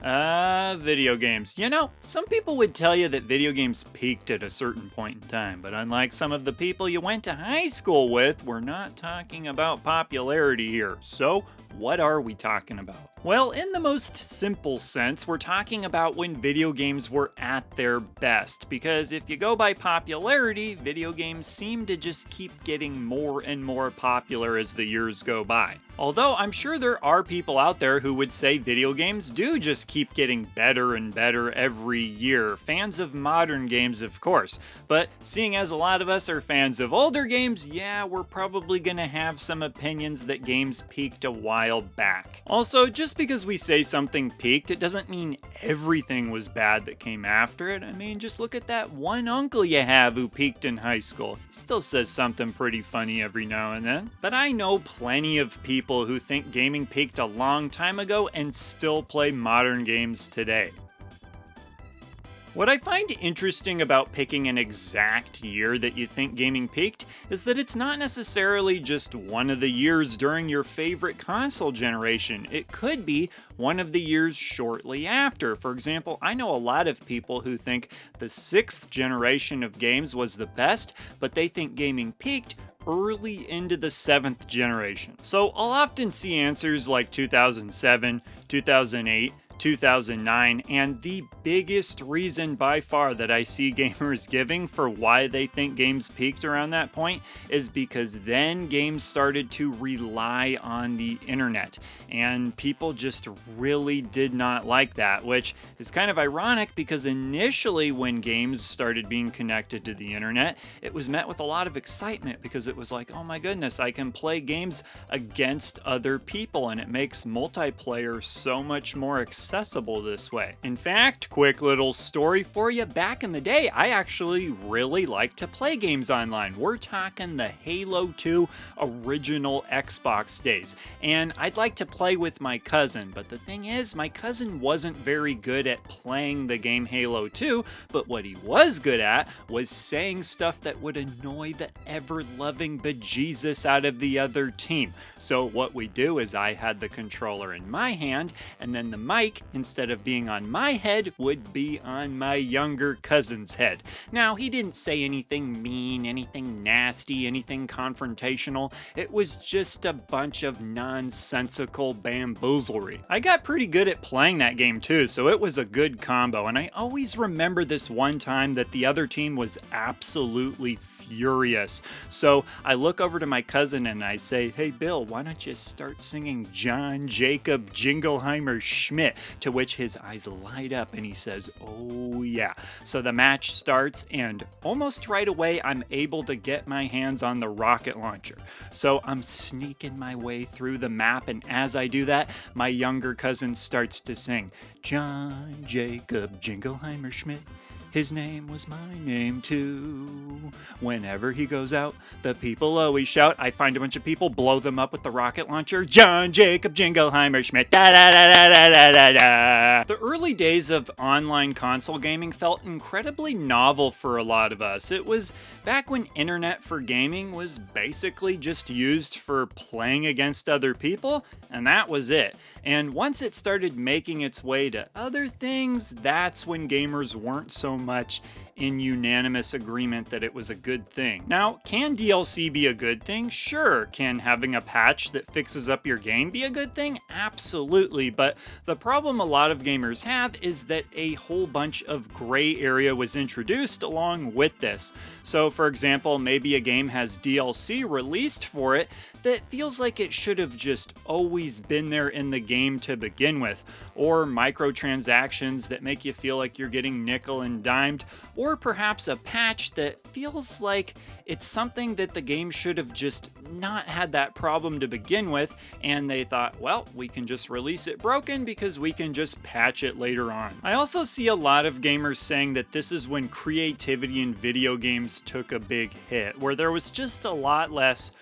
Video games. You know, some people would tell you that video games peaked at a certain point in time, but unlike some of the people you went to high school with, we're not talking about popularity here. So, what are we talking about? Well, in the most simple sense, we're talking about when video games were at their best, because if you go by popularity, video games seem to just keep getting more and more popular as the years go by. Although I'm sure there are people out there who would say video games do just keep getting better and better every year. Fans of modern games, of course. But seeing as a lot of us are fans of older games, yeah, we're probably gonna have some opinions that games peaked a while back. Also, just because we say something peaked, it doesn't mean everything was bad that came after it. I mean, just look at that one uncle you have who peaked in high school. He still says something pretty funny every now and then. But I know plenty of people who think gaming peaked a long time ago and still play modern games today. What I find interesting about picking an exact year that you think gaming peaked is that it's not necessarily just one of the years during your favorite console generation. It could be one of the years shortly after. For example, I know a lot of people who think the sixth generation of games was the best, but they think gaming peaked early into the seventh generation. So I'll often see answers like 2007, 2008, 2009, and the biggest reason by far that I see gamers giving for why they think games peaked around that point is because then games started to rely on the internet, and people just really did not like that, which is kind of ironic because initially when games started being connected to the internet, it was met with a lot of excitement because it was like, oh my goodness, I can play games against other people, and it makes multiplayer so much more accessible this way. In fact, quick little story for you, back in the day, I actually really liked to play games online. We're talking the Halo 2 original Xbox days, and I'd like to play with my cousin, but the thing is, my cousin wasn't very good at playing the game Halo 2, but what he was good at was saying stuff that would annoy the ever-loving bejesus out of the other team. So what we do is I had the controller in my hand, and then the mic, instead of being on my head, would be on my younger cousin's head. Now, he didn't say anything mean, anything nasty, anything confrontational. It was just a bunch of nonsensical bamboozlery. I got pretty good at playing that game too, so it was a good combo, and I always remember this one time that the other team was absolutely furious. So I look over to my cousin and I say, hey Bill, why don't you start singing John Jacob Jingleheimer Schmidt? To which his eyes light up and he says, oh yeah. So the match starts, and almost right away I'm able to get my hands on the rocket launcher. So I'm sneaking my way through the map, and as I do that, my younger cousin starts to sing John Jacob Jingleheimer Schmidt. His name was my name too. Whenever he goes out, the people always shout. I find a bunch of people, blow them up with the rocket launcher. John Jacob Jingleheimer Schmidt. Da da da da da da da da. The early days of online console gaming felt incredibly novel for a lot of us. It was back when internet for gaming was basically just used for playing against other people, and that was it. And once it started making its way to other things, that's when gamers weren't so much in unanimous agreement that it was a good thing. Now, can DLC be a good thing? Sure. Can having a patch that fixes up your game be a good thing? Absolutely. But the problem a lot of gamers have is that a whole bunch of gray area was introduced along with this. So, for example, maybe a game has DLC released for it that feels like it should have just always been there in the game to begin with, or microtransactions that make you feel like you're getting nickel and dimed, or perhaps a patch that feels like it's something that the game should have just not had that problem to begin with, and they thought, well, we can just release it broken because we can just patch it later on. I also see a lot of gamers saying that this is when creativity in video games took a big hit, where there was just a lot less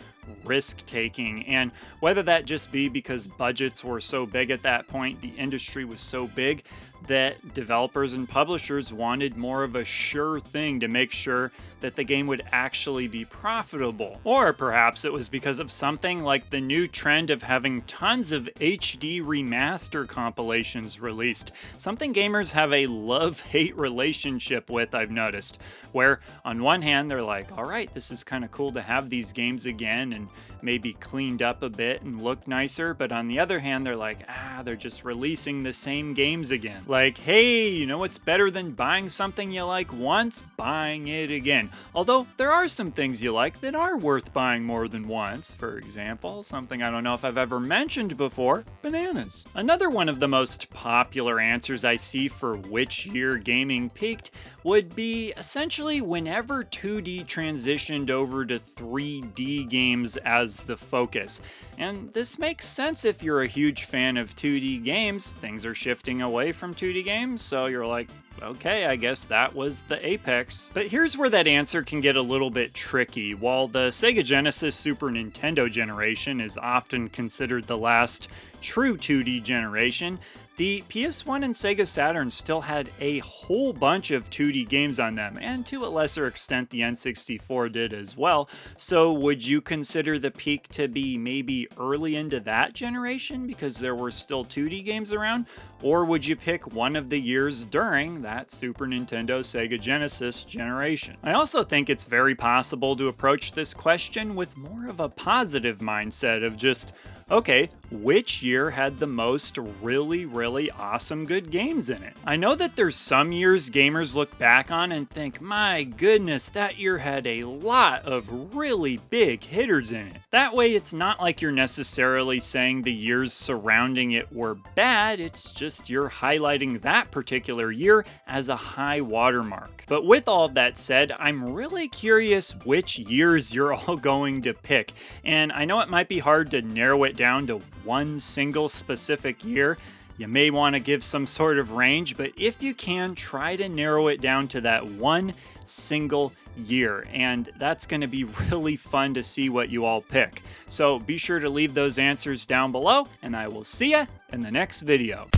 risk-taking. And whether that just be because budgets were so big at that point, the industry was so big that developers and publishers wanted more of a sure thing to make sure that the game would actually be profitable. Or perhaps it was because of something like the new trend of having tons of HD remaster compilations released. Something gamers have a love-hate relationship with, I've noticed, where on one hand they're like, all right, this is kind of cool to have these games again and maybe cleaned up a bit and look nicer, but on the other hand they're like, they're just releasing the same games again. Like, hey, you know what's better than buying something you like once? Buying it again. Although there are some things you like that are worth buying more than once. For example, something I don't know if I've ever mentioned before, bananas. Another one of the most popular answers I see for which year gaming peaked would be essentially whenever 2D transitioned over to 3D games as the focus. And this makes sense if you're a huge fan of 2D games. Things are shifting away from 2D games, so you're like, okay, I guess that was the apex. But here's where that answer can get a little bit tricky. While the Sega Genesis Super Nintendo generation is often considered the last true 2D generation, the PS1 and Sega Saturn still had a whole bunch of 2D games on them, and to a lesser extent the N64 did as well. So would you consider the peak to be maybe early into that generation because there were still 2D games around? Or would you pick one of the years during that Super Nintendo Sega Genesis generation? I also think it's very possible to approach this question with more of a positive mindset of just, okay, which year had the most really awesome good games in it? I know that there's some years gamers look back on and think, my goodness, that year had a lot of really big hitters in it. That way, it's not like you're necessarily saying the years surrounding it were bad, it's just you're highlighting that particular year as a high watermark. But with all of that said, I'm really curious which years you're all going to pick. And I know it might be hard to narrow it down to one single specific year. You may want to give some sort of range, but if you can, try to narrow it down to that one single year, and that's going to be really fun to see what you all pick. So be sure to leave those answers down below, and I will see ya in the next video.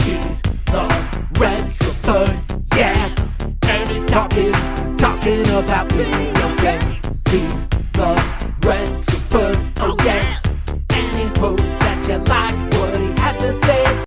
He's the retro bird, yeah, and he's talking about video games. He's